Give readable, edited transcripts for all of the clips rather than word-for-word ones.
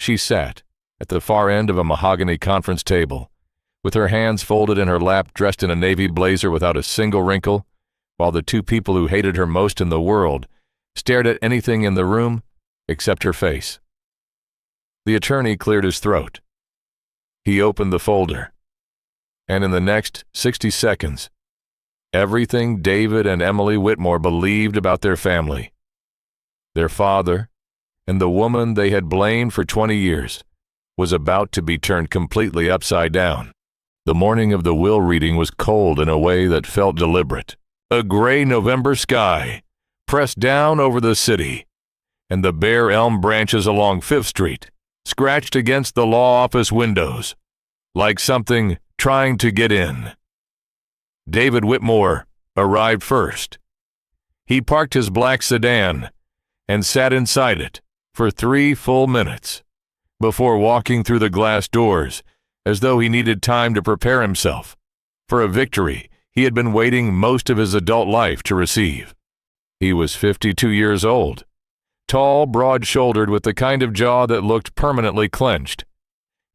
She sat at the far end of a mahogany conference table, with her hands folded in her lap, dressed in a navy blazer without a single wrinkle, while the two people who hated her most in the world stared at anything in the room except her face. The attorney cleared his throat. He opened the folder, and in the next 60 seconds, everything David and Emily Whitmore believed about their family, their father, and the woman they had blamed for 20 years, was about to be turned completely upside down. The morning of the will reading was cold in a way that felt deliberate. A gray November sky pressed down over the city, and the bare elm branches along Fifth Street scratched against the law office windows, like something trying to get in. David Whitmore arrived first. He parked his black sedan and sat inside it for 3 full minutes before walking through the glass doors, as though he needed time to prepare himself for a victory he had been waiting most of his adult life to receive. He was 52 years old, tall, broad-shouldered, with the kind of jaw that looked permanently clenched.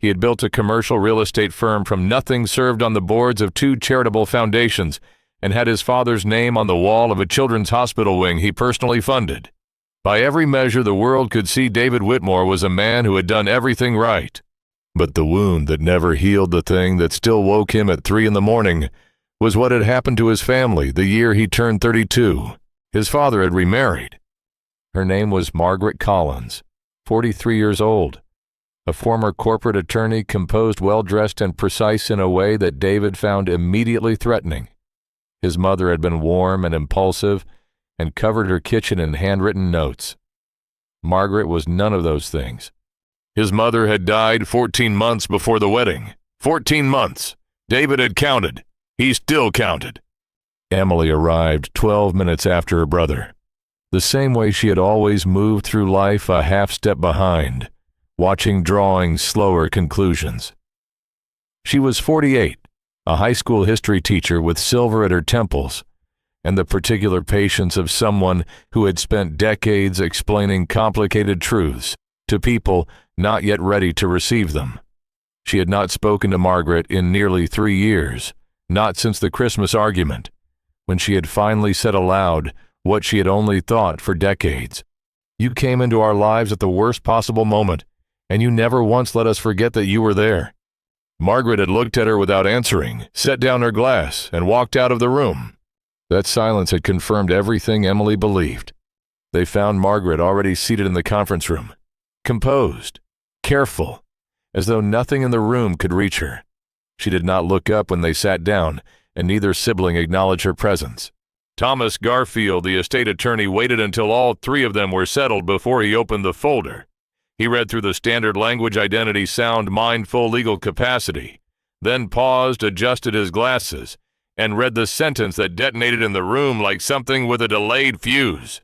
He had built a commercial real estate firm from nothing, served on the boards of 2 charitable foundations, and had his father's name on the wall of a children's hospital wing he personally funded. By every measure the world could see, David Whitmore was a man who had done everything right. But the wound that never healed, the thing that still woke him at 3 a.m, was what had happened to his family the year he turned 32. His father had remarried. Her name was Margaret Collins, 43 years old, a former corporate attorney, composed, well-dressed, and precise in a way that David found immediately threatening. His mother had been warm and impulsive and covered her kitchen in handwritten notes. Margaret was none of those things. His mother had died 14 months before the wedding. 14 months. David had counted. He still counted. Emily arrived 12 minutes after her brother, the same way she had always moved through life, a half step behind, watching drawings slower conclusions. She was 48, a high school history teacher with silver at her temples, and the particular patience of someone who had spent decades explaining complicated truths to people not yet ready to receive them. She had not spoken to Margaret in nearly 3 years, not since the Christmas argument, when she had finally said aloud what she had only thought for decades. "You came into our lives at the worst possible moment, and you never once let us forget that you were there." Margaret had looked at her without answering, set down her glass, and walked out of the room. That silence had confirmed everything Emily believed. They found Margaret already seated in the conference room, composed, careful, as though nothing in the room could reach her. She did not look up when they sat down, and neither sibling acknowledged her presence. Thomas Garfield, the estate attorney, waited until all 3 of them were settled before he opened the folder. He read through the standard language, identity, sound, mindful, legal capacity, then paused, adjusted his glasses, and read the sentence that detonated in the room like something with a delayed fuse.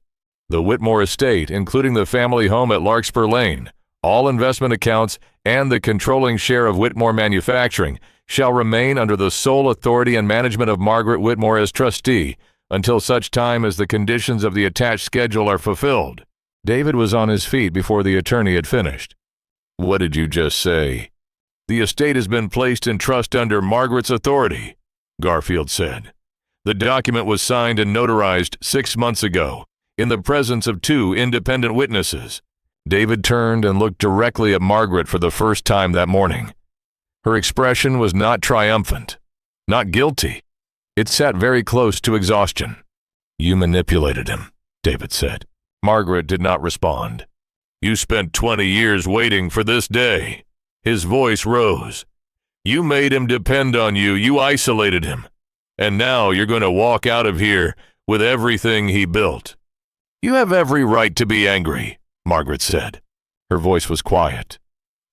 The Whitmore estate, including the family home at Larkspur Lane, all investment accounts, and the controlling share of Whitmore Manufacturing, shall remain under the sole authority and management of Margaret Whitmore as trustee until such time as the conditions of the attached schedule are fulfilled. David was on his feet before the attorney had finished. "What did you just say?" "The estate has been placed in trust under Margaret's authority," Garfield said. "The document was signed and notarized 6 months ago, in the presence of 2 independent witnesses." David turned and looked directly at Margaret for the first time that morning. Her expression was not triumphant, not guilty. It sat very close to exhaustion. "You manipulated him," David said. Margaret did not respond. "You spent 20 years waiting for this day." His voice rose. "You made him depend on you. You isolated him. And now you're going to walk out of here with everything he built." "You have every right to be angry," Margaret said. Her voice was quiet,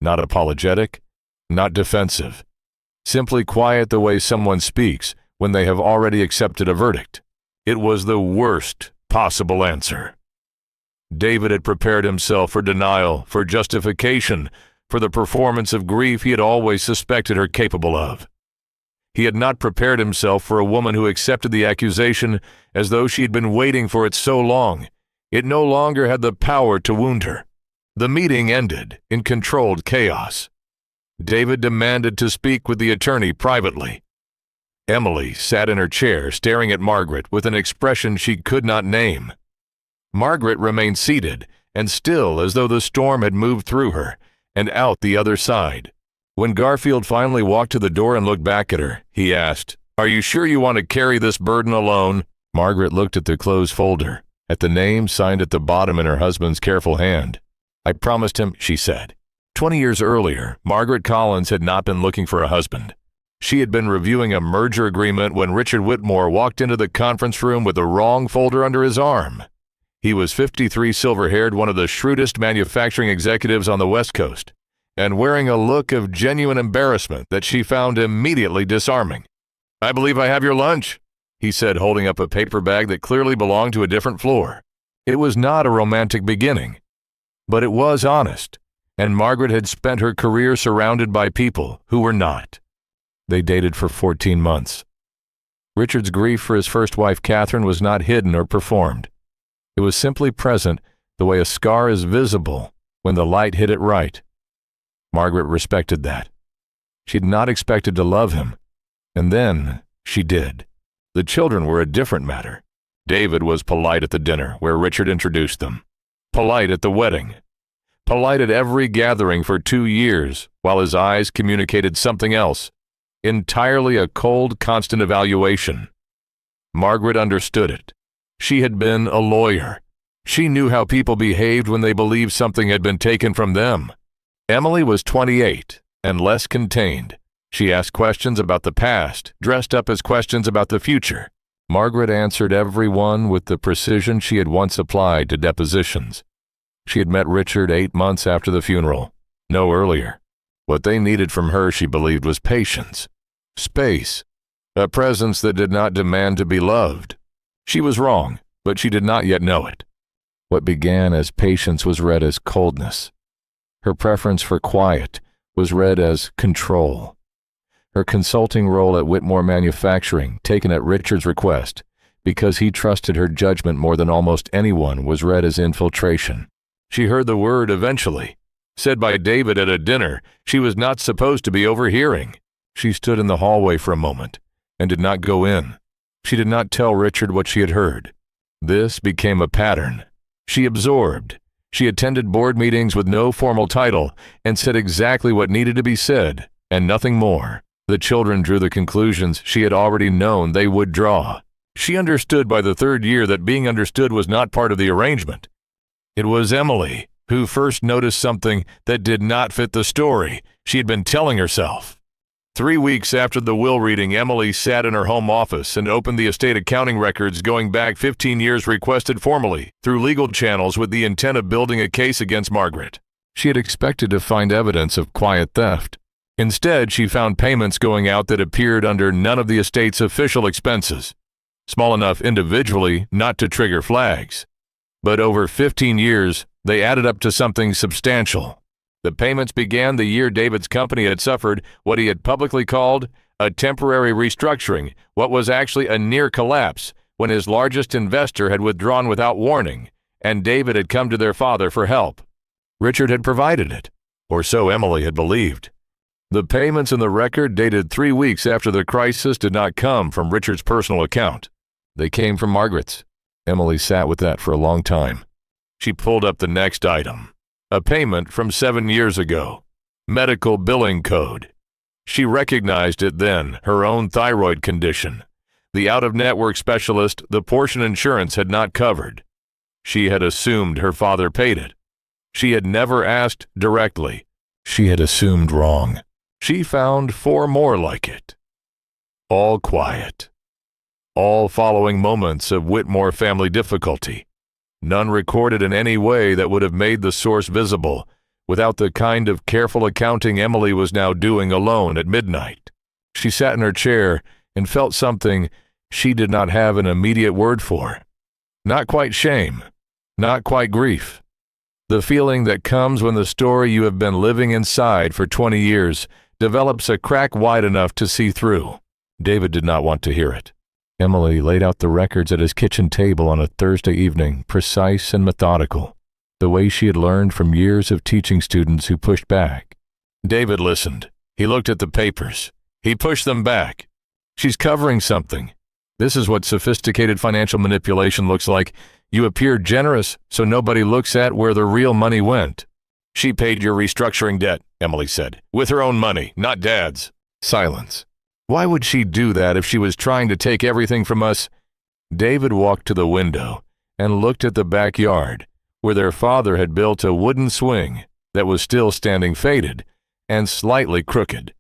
not apologetic, not defensive, simply quiet, the way someone speaks when they have already accepted a verdict. It was the worst possible answer. David had prepared himself for denial, for justification, for the performance of grief he had always suspected her capable of. He had not prepared himself for a woman who accepted the accusation as though she had been waiting for it so long. It no longer had the power to wound her. The meeting ended in controlled chaos. David demanded to speak with the attorney privately. Emily sat in her chair staring at Margaret with an expression she could not name. Margaret remained seated and still as though the storm had moved through her and out the other side. When Garfield finally walked to the door and looked back at her, he asked, "Are you sure you want to carry this burden alone?" Margaret looked at the closed folder, at the name signed at the bottom in her husband's careful hand. "I promised him," she said. 20 years earlier, Margaret Collins had not been looking for a husband. She had been reviewing a merger agreement when Richard Whitmore walked into the conference room with the wrong folder under his arm. He was 53, silver-haired, one of the shrewdest manufacturing executives on the West Coast, and wearing a look of genuine embarrassment that she found immediately disarming. "I believe I have your lunch," he said, holding up a paper bag that clearly belonged to a different floor. It was not a romantic beginning, but it was honest, and Margaret had spent her career surrounded by people who were not. They dated for 14 months. Richard's grief for his first wife, Catherine, was not hidden or performed. It was simply present, the way a scar is visible when the light hit it right. Margaret respected that. She had not expected to love him, and then she did. The children were a different matter. David was polite at the dinner where Richard introduced them, polite at the wedding, polite at every gathering for 2 years, while his eyes communicated something else, entirely a cold, constant evaluation. Margaret understood it. She had been a lawyer. She knew how people behaved when they believed something had been taken from them. Emily was 28 and less contained. She asked questions about the past, dressed up as questions about the future. Margaret answered every one with the precision she had once applied to depositions. She had met Richard 8 months after the funeral, no earlier. What they needed from her, she believed, was patience, space, a presence that did not demand to be loved. She was wrong, but she did not yet know it. What began as patience was read as coldness. Her preference for quiet was read as control. Her consulting role at Whitmore Manufacturing, taken at Richard's request, because he trusted her judgment more than almost anyone, was read as infiltration. She heard the word eventually, said by David at a dinner she was not supposed to be overhearing. She stood in the hallway for a moment and did not go in. She did not tell Richard what she had heard. This became a pattern. She absorbed. She attended board meetings with no formal title and said exactly what needed to be said, and nothing more. The children drew the conclusions she had already known they would draw. She understood by the 3rd year that being understood was not part of the arrangement. It was Emily who first noticed something that did not fit the story she had been telling herself. 3 weeks after the will reading, Emily sat in her home office and opened the estate accounting records going back 15 years requested formally through legal channels with the intent of building a case against Margaret. She had expected to find evidence of quiet theft. Instead, she found payments going out that appeared under none of the estate's official expenses, small enough individually not to trigger flags. But over 15 years, they added up to something substantial. The payments began the year David's company had suffered what he had publicly called a temporary restructuring, what was actually a near collapse, when his largest investor had withdrawn without warning, and David had come to their father for help. Richard had provided it, or so Emily had believed. The payments in the record dated 3 weeks after the crisis did not come from Richard's personal account. They came from Margaret's. Emily sat with that for a long time. She pulled up the next item. A payment from 7 years ago. Medical billing code. She recognized it then, her own thyroid condition. The out-of-network specialist the portion insurance had not covered. She had assumed her father paid it. She had never asked directly. She had assumed wrong. She found 4 more like it. All quiet. All following moments of Whitmore family difficulty. None recorded in any way that would have made the source visible, without the kind of careful accounting Emily was now doing alone at midnight. She sat in her chair and felt something she did not have an immediate word for. Not quite shame, not quite grief. The feeling that comes when the story you have been living inside for 20 years develops a crack wide enough to see through. David did not want to hear it. Emily laid out the records at his kitchen table on a Thursday evening, precise and methodical. the way she had learned from years of teaching students who pushed back. David listened. He looked at the papers. He pushed them back. She's covering something. This is what sophisticated financial manipulation looks like. You appear generous, so nobody looks at where the real money went. She paid your restructuring debt, Emily said, with her own money, not Dad's. Silence. Why would she do that if she was trying to take everything from us? David walked to the window and looked at the backyard, where their father had built a wooden swing that was still standing faded and slightly crooked.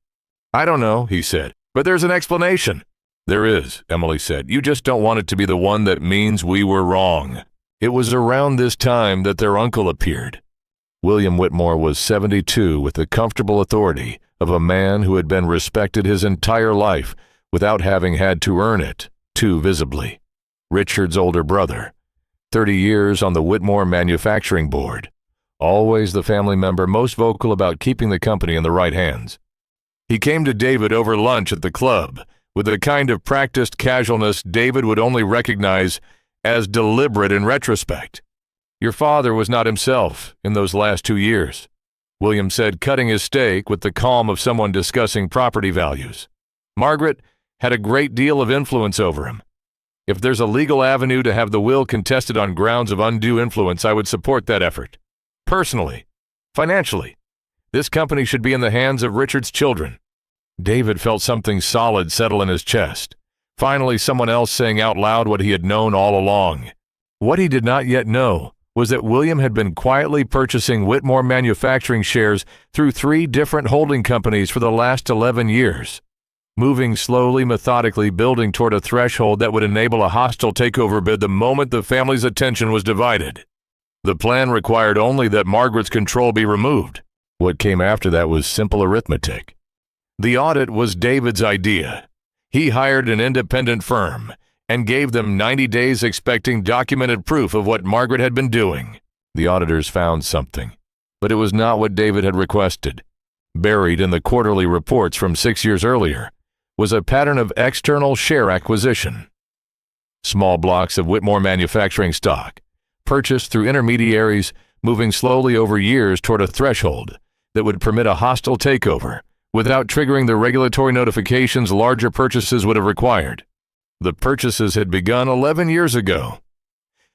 I don't know, he said, but there's an explanation. There is, Emily said. You just don't want it to be the one that means we were wrong. It was around this time that their uncle appeared. William Whitmore was 72 with the comfortable authority of a man who had been respected his entire life without having had to earn it too visibly. Richard's older brother, 30 years on the Whitmore Manufacturing Board, always the family member most vocal about keeping the company in the right hands. He came to David over lunch at the club with the kind of practiced casualness David would only recognize as deliberate in retrospect. Your father was not himself in those last 2 years, William said, cutting his steak with the calm of someone discussing property values. Margaret had a great deal of influence over him. If there's a legal avenue to have the will contested on grounds of undue influence, I would support that effort. Personally, financially, this company should be in the hands of Richard's children. David felt something solid settle in his chest. Finally, someone else saying out loud what he had known all along. What he did not yet know was that William had been quietly purchasing Whitmore Manufacturing shares through 3 different holding companies for the last 11 years, moving slowly, methodically, building toward a threshold that would enable a hostile takeover bid the moment the family's attention was divided. The plan required only that Margaret's control be removed. What came after that was simple arithmetic. The audit was David's idea. He hired an independent firm and gave them 90 days expecting documented proof of what Margaret had been doing. The auditors found something, but it was not what David had requested. Buried in the quarterly reports from 6 years earlier was a pattern of external share acquisition. Small blocks of Whitmore Manufacturing stock, purchased through intermediaries, moving slowly over years toward a threshold that would permit a hostile takeover without triggering the regulatory notifications larger purchases would have required. The purchases had begun 11 years ago.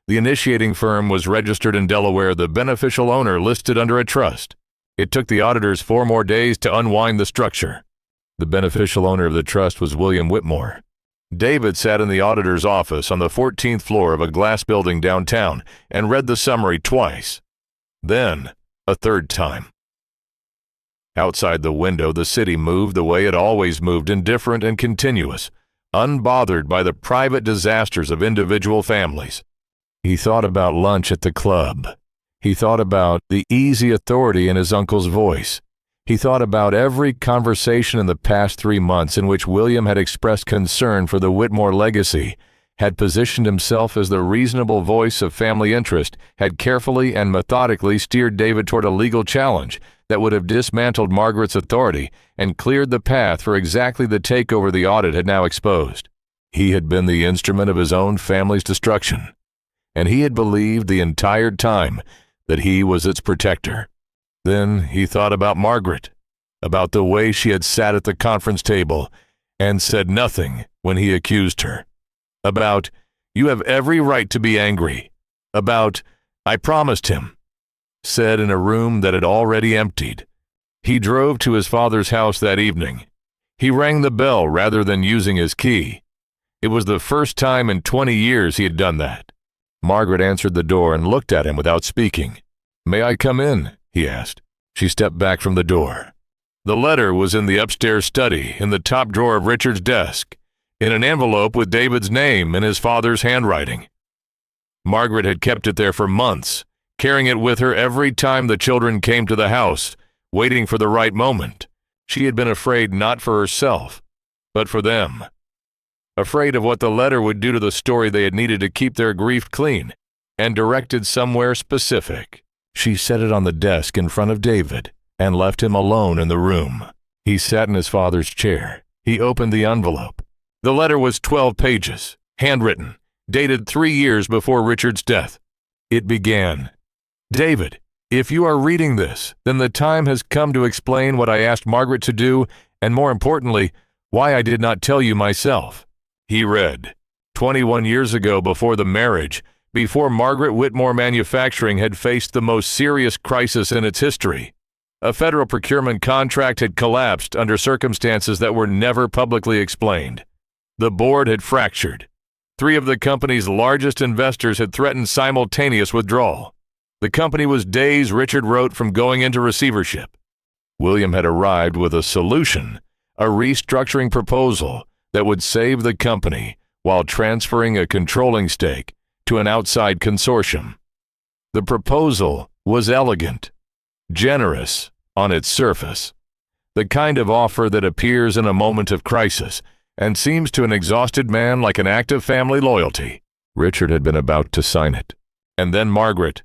The initiating firm was registered in Delaware, the beneficial owner listed under a trust. It took the auditors 4 more days to unwind the structure. The beneficial owner of the trust was William Whitmore. David sat in the auditor's office on the 14th floor of a glass building downtown and read the summary twice. Then, a 3rd time. Outside the window, the city moved the way it always moved, indifferent and continuous, unbothered by the private disasters of individual families. He thought about lunch at the club. He thought about the easy authority in his uncle's voice. He thought about every conversation in the past 3 months in which William had expressed concern for the Whitmore legacy, had positioned himself as the reasonable voice of family interest, had carefully and methodically steered David toward a legal challenge that would have dismantled Margaret's authority and cleared the path for exactly the takeover the audit had now exposed. He had been the instrument of his own family's destruction, and he had believed the entire time that he was its protector. Then he thought about Margaret, about the way she had sat at the conference table and said nothing when he accused her, about, "You have every right to be angry," about, "I promised him," said in a room that had already emptied. He drove to his father's house that evening. He rang the bell rather than using his key. It was the first time in 20 years he had done that. Margaret answered the door and looked at him without speaking. "May I come in?" he asked. She stepped back from the door. The letter was in the upstairs study, in the top drawer of Richard's desk, in an envelope with David's name in his father's handwriting. Margaret had kept it there for months, carrying it with her every time the children came to the house, waiting for the right moment. She had been afraid not for herself, but for them. Afraid of what the letter would do to the story they had needed to keep their grief clean and directed somewhere specific. She set it on the desk in front of David and left him alone in the room. He sat in his father's chair. He opened the envelope. The letter was 12 pages, handwritten, dated 3 years before Richard's death. It began, David, if you are reading this, then the time has come to explain what I asked Margaret to do, and more importantly, why I did not tell you myself. He read, 21 years ago, before the marriage, before Margaret Whitmore Manufacturing had faced the most serious crisis in its history, a federal procurement contract had collapsed under circumstances that were never publicly explained. The board had fractured. 3 of the company's largest investors had threatened simultaneous withdrawal. The company was days, Richard wrote, from going into receivership. William had arrived with a solution, a restructuring proposal that would save the company while transferring a controlling stake to an outside consortium. The proposal was elegant, generous on its surface, the kind of offer that appears in a moment of crisis and seems to an exhausted man like an act of family loyalty. Richard had been about to sign it, and then Margaret,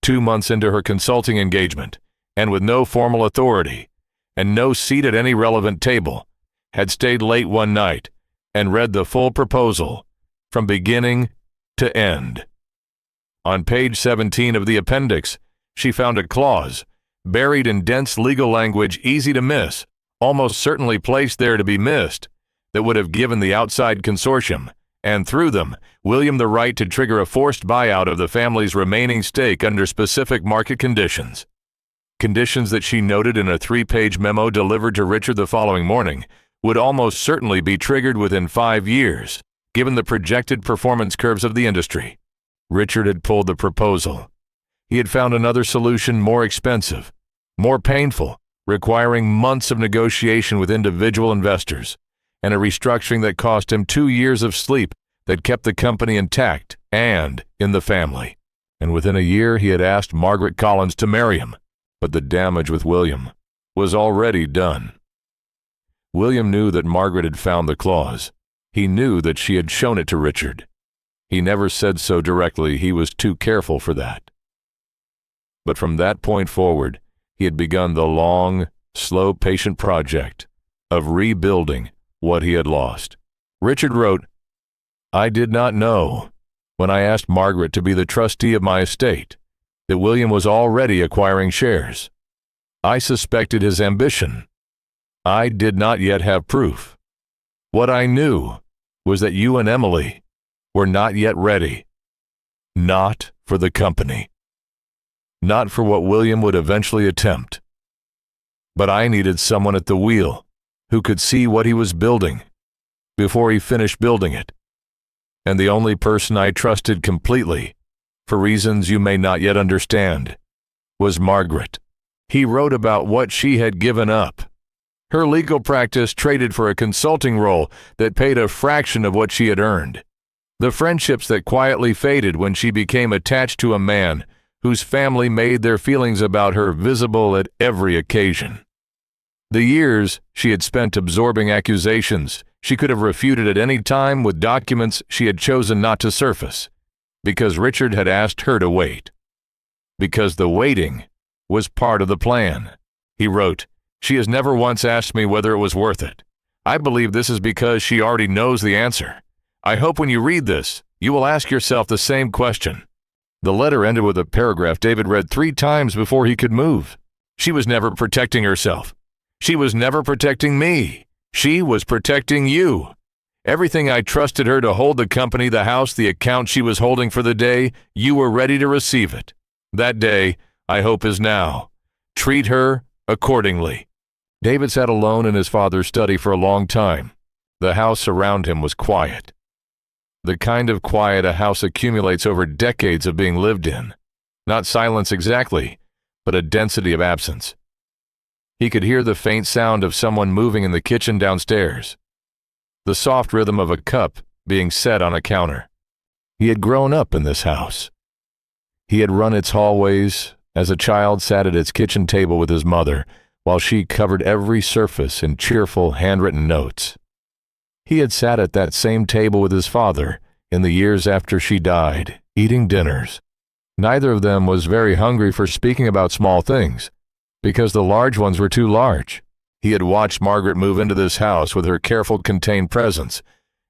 2 months into her consulting engagement, and with no formal authority, and no seat at any relevant table, had stayed late one night and read the full proposal, from beginning to end. On page 17 of the appendix, she found a clause, buried in dense legal language easy to miss, almost certainly placed there to be missed, that would have given the outside consortium, and through them, William the right to trigger a forced buyout of the family's remaining stake under specific market conditions. Conditions that she noted in a 3-page memo delivered to Richard the following morning would almost certainly be triggered within 5 years, given the projected performance curves of the industry. Richard had pulled the proposal. He had found another solution more expensive, more painful, requiring months of negotiation with individual investors, and a restructuring that cost him 2 years of sleep that kept the company intact and in the family. And within a year he had asked Margaret Collins to marry him, but the damage with William was already done. William knew that Margaret had found the clause. He knew that she had shown it to Richard. He never said so directly, he was too careful for that. But from that point forward, he had begun the long, slow, patient project of rebuilding what he had lost. Richard wrote, I did not know, when I asked Margaret to be the trustee of my estate, that William was already acquiring shares. I suspected his ambition. I did not yet have proof. What I knew was that you and Emily were not yet ready. Not for the company. Not for what William would eventually attempt. But I needed someone at the wheel who could see what he was building before he finished building it. And the only person I trusted completely, for reasons you may not yet understand, was Margaret. He wrote about what she had given up. Her legal practice traded for a consulting role that paid a fraction of what she had earned. The friendships that quietly faded when she became attached to a man whose family made their feelings about her visible at every occasion. The years she had spent absorbing accusations she could have refuted at any time with documents she had chosen not to surface, because Richard had asked her to wait. Because the waiting was part of the plan. He wrote, She has never once asked me whether it was worth it. I believe this is because she already knows the answer. I hope when you read this, you will ask yourself the same question. The letter ended with a paragraph David read 3 times before he could move. She was never protecting herself. She was never protecting me. She was protecting you. Everything I trusted her to hold, the company, the house, the account she was holding for the day, you were ready to receive it. That day, I hope, is now. Treat her accordingly. David sat alone in his father's study for a long time. The house around him was quiet. The kind of quiet a house accumulates over decades of being lived in. Not silence exactly, but a density of absence. He could hear the faint sound of someone moving in the kitchen downstairs, the soft rhythm of a cup being set on a counter. He had grown up in this house. He had run its hallways, as a child sat at its kitchen table with his mother, while she covered every surface in cheerful handwritten notes. He had sat at that same table with his father in the years after she died, eating dinners. Neither of them was very hungry for speaking about small things, because the large ones were too large. He had watched Margaret move into this house with her careful, contained presence,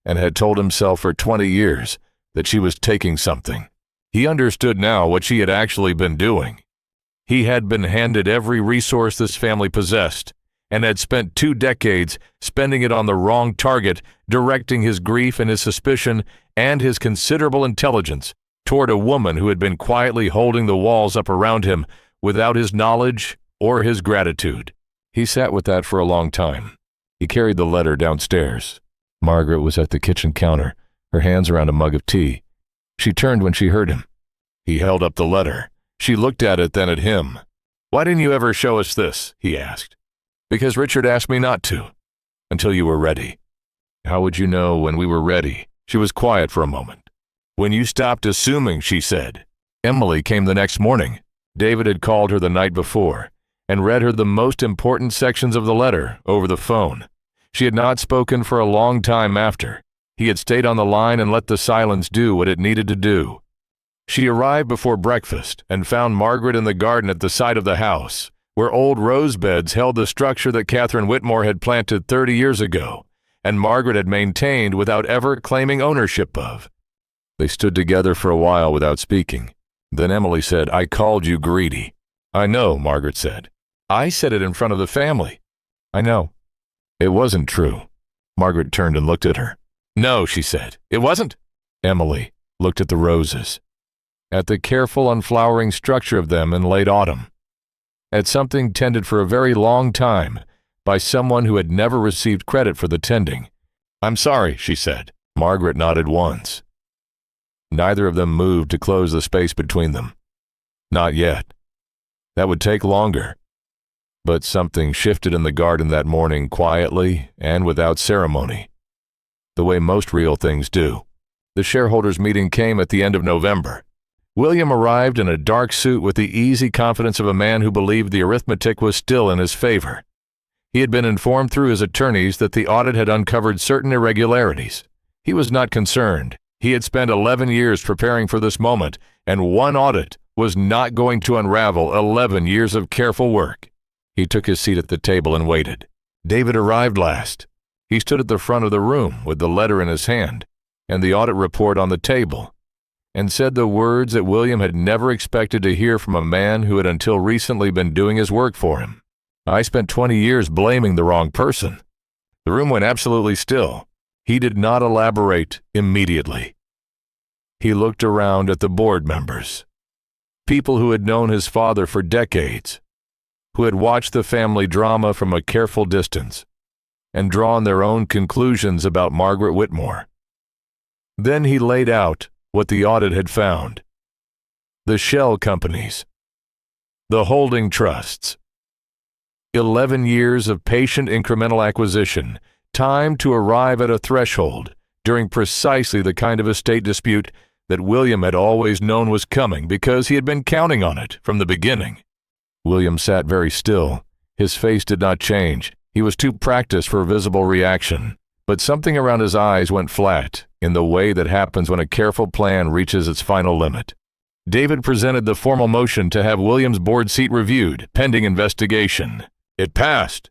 and had told himself for 20 years that she was taking something. He understood now what she had actually been doing. He had been handed every resource this family possessed, and had spent 2 decades spending it on the wrong target, directing his grief and his suspicion and his considerable intelligence toward a woman who had been quietly holding the walls up around him without his knowledge or his gratitude. He sat with that for a long time. He carried the letter downstairs. Margaret was at the kitchen counter, her hands around a mug of tea. She turned when she heard him. He held up the letter. She looked at it, then at him. "Why didn't you ever show us this?" he asked. "Because Richard asked me not to, until you were ready." "How would you know when we were ready?" She was quiet for a moment. "When you stopped assuming," she said. Emily came the next morning. David had called her the night before and read her the most important sections of the letter over the phone. She had not spoken for a long time after. He had stayed on the line and let the silence do what it needed to do. She arrived before breakfast and found Margaret in the garden at the side of the house, where old rose beds held the structure that Margaret Whitmore had planted 30 years ago, and Margaret had maintained without ever claiming ownership of. They stood together for a while without speaking. Then Emily said, "I called you greedy." "I know," Margaret said. "I said it in front of the family." "I know." "It wasn't true." Margaret turned and looked at her. "No," she said, "it wasn't." Emily looked at the roses, at the careful unflowering structure of them in late autumn, at something tended for a very long time by someone who had never received credit for the tending. "I'm sorry," she said. Margaret nodded once. Neither of them moved to close the space between them. Not yet. That would take longer. But something shifted in the garden that morning quietly and without ceremony, the way most real things do. The shareholders' meeting came at the end of November. William arrived in a dark suit with the easy confidence of a man who believed the arithmetic was still in his favor. He had been informed through his attorneys that the audit had uncovered certain irregularities. He was not concerned. He had spent 11 years preparing for this moment, and one audit was not going to unravel 11 years of careful work. He took his seat at the table and waited. David arrived last. He stood at the front of the room with the letter in his hand and the audit report on the table, and said the words that William had never expected to hear from a man who had until recently been doing his work for him. "I spent 20 years blaming the wrong person." The room went absolutely still. He did not elaborate immediately. He looked around at the board members, people who had known his father for decades, who had watched the family drama from a careful distance and drawn their own conclusions about Margaret Whitmore. Then he laid out what the audit had found: the shell companies, the holding trusts, 11 years of patient incremental acquisition, time to arrive at a threshold during precisely the kind of estate dispute that William had always known was coming because he had been counting on it from the beginning. William sat very still. His face did not change. He was too practiced for visible reaction, but something around his eyes went flat in the way that happens when a careful plan reaches its final limit. David presented the formal motion to have William's board seat reviewed, pending investigation. It passed.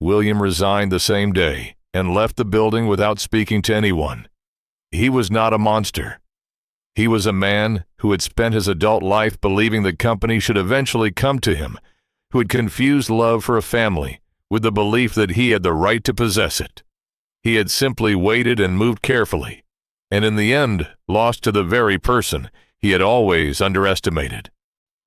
William resigned the same day and left the building without speaking to anyone. He was not a monster. He was a man who had spent his adult life believing the company should eventually come to him, who had confused love for a family with the belief that he had the right to possess it. He had simply waited and moved carefully, and in the end lost to the very person he had always underestimated.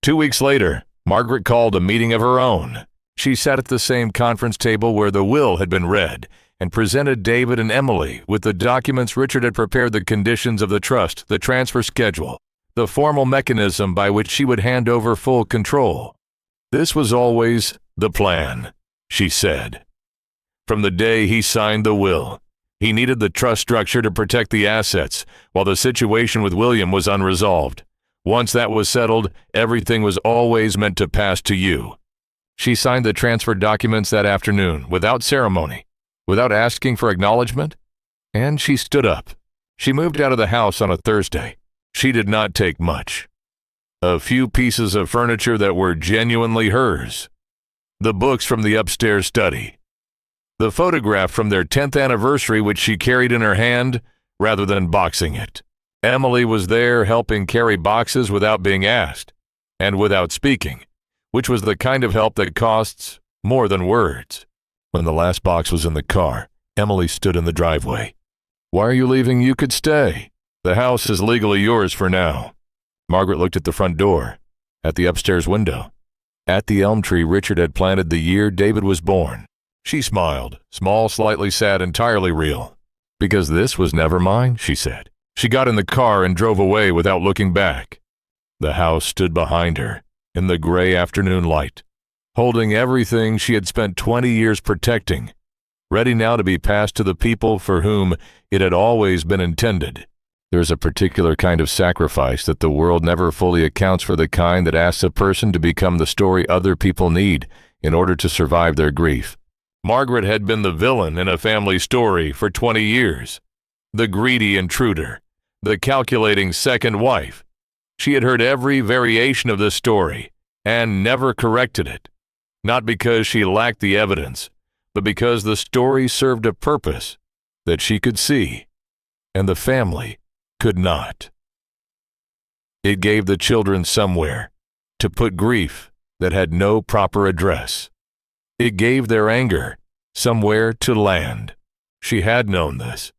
2 weeks later, Margaret called a meeting of her own. She sat at the same conference table where the will had been read and presented David and Emily with the documents Richard had prepared: the conditions of the trust, the transfer schedule, the formal mechanism by which she would hand over full control. "This was always the plan," she said. "From the day he signed the will, he needed the trust structure to protect the assets while the situation with William was unresolved. Once that was settled, everything was always meant to pass to you." She signed the transfer documents that afternoon, without ceremony, without asking for acknowledgement, and she stood up. She moved out of the house on a Thursday. She did not take much. A few pieces of furniture that were genuinely hers, the books from the upstairs study, the photograph from their 10th anniversary which she carried in her hand rather than boxing it. Emily was there helping carry boxes without being asked, and without speaking, which was the kind of help that costs more than words. When the last box was in the car, Emily stood in the driveway. "Why are you leaving? You could stay. The house is legally yours for now." Margaret looked at the front door, at the upstairs window, at the elm tree Richard had planted the year David was born. She smiled, small, slightly sad, entirely real. "Because this was never mine," she said. She got in the car and drove away without looking back. The house stood behind her, in the gray afternoon light, holding everything she had spent 20 years protecting, ready now to be passed to the people for whom it had always been intended. There's a particular kind of sacrifice that the world never fully accounts for, the kind that asks a person to become the story other people need in order to survive their grief. Margaret had been the villain in a family story for 20 years, the greedy intruder, the calculating second wife. She had heard every variation of this story and never corrected it, not because she lacked the evidence, but because the story served a purpose that she could see, and the family could not. It gave the children somewhere to put grief that had no proper address. It gave their anger somewhere to land. She had known this.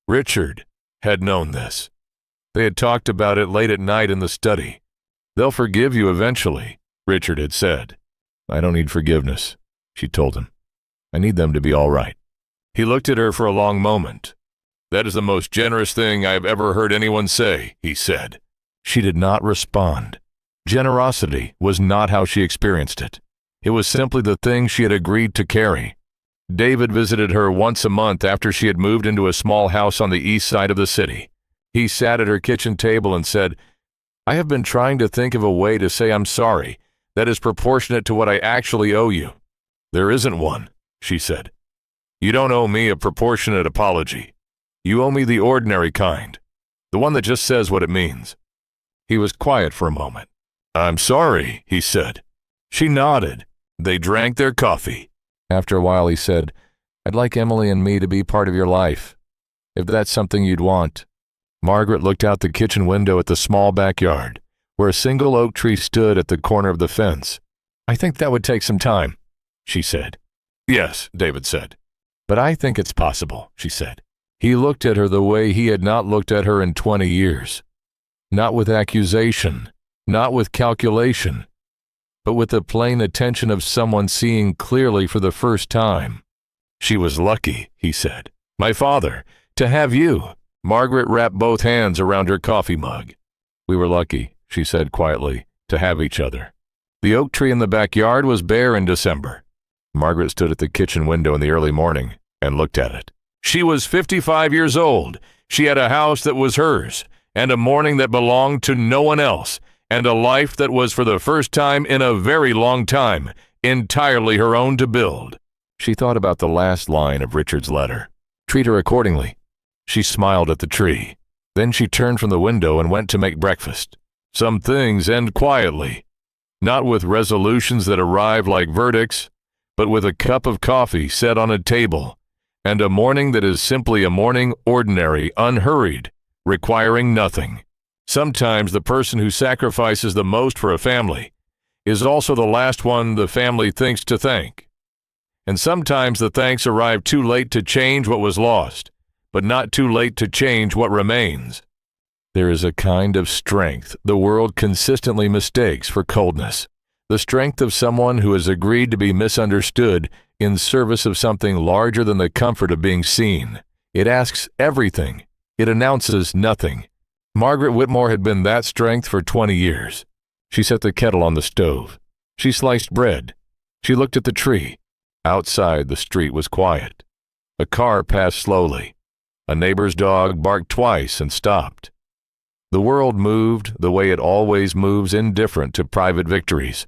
Richard had known this. They had talked about it late at night in the study. "They'll forgive you eventually," Richard had said. "I don't need forgiveness," she told him. "I need them to be all right." He looked at her for a long moment. "That is the most generous thing I have ever heard anyone say," he said. She did not respond. Generosity was not how she experienced it. It was simply the thing she had agreed to carry. David visited her once a month after she had moved into a small house on the east side of the city. He sat at her kitchen table and said, "I have been trying to think of a way to say I'm sorry that is proportionate to what I actually owe you." "There isn't one," she said. "You don't owe me a proportionate apology. You owe me the ordinary kind, the one that just says what it means." He was quiet for a moment. "I'm sorry," he said. She nodded. They drank their coffee. After a while he said, "I'd like Emily and me to be part of your life, if that's something you'd want." Margaret looked out the kitchen window at the small backyard, where a single oak tree stood at the corner of the fence. "I think that would take some time," she said. "Yes," David said. "But I think it's possible," she said. He looked at her the way he had not looked at her in 20 years. Not with accusation, not with calculation, but with the plain attention of someone seeing clearly for the first time. "She was lucky," he said. "My father, to have you." Margaret wrapped both hands around her coffee mug. "We were lucky," she said quietly, "to have each other." The oak tree in the backyard was bare in December. Margaret stood at the kitchen window in the early morning and looked at it. She was 55 years old. She had a house that was hers, and a morning that belonged to no one else, and a life that was for the first time in a very long time entirely her own to build. She thought about the last line of Richard's letter. "Treat her accordingly." She smiled at the tree. Then she turned from the window and went to make breakfast. Some things end quietly, not with resolutions that arrive like verdicts, but with a cup of coffee set on a table, and a morning that is simply a morning, ordinary, unhurried, requiring nothing. Sometimes the person who sacrifices the most for a family is also the last one the family thinks to thank. And sometimes the thanks arrive too late to change what was lost, but not too late to change what remains. There is a kind of strength the world consistently mistakes for coldness, the strength of someone who has agreed to be misunderstood in service of something larger than the comfort of being seen. It asks everything. It announces nothing. Margaret Whitmore had been that strength for 20 years. She set the kettle on the stove. She sliced bread. She looked at the tree. Outside, the street was quiet. A car passed slowly. A neighbor's dog barked twice and stopped. The world moved the way it always moves, indifferent to private victories,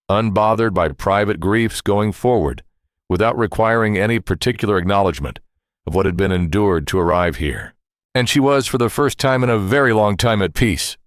unbothered by private griefs, going forward without requiring any particular acknowledgement of what had been endured to arrive here. And she was, for the first time in a very long time, at peace.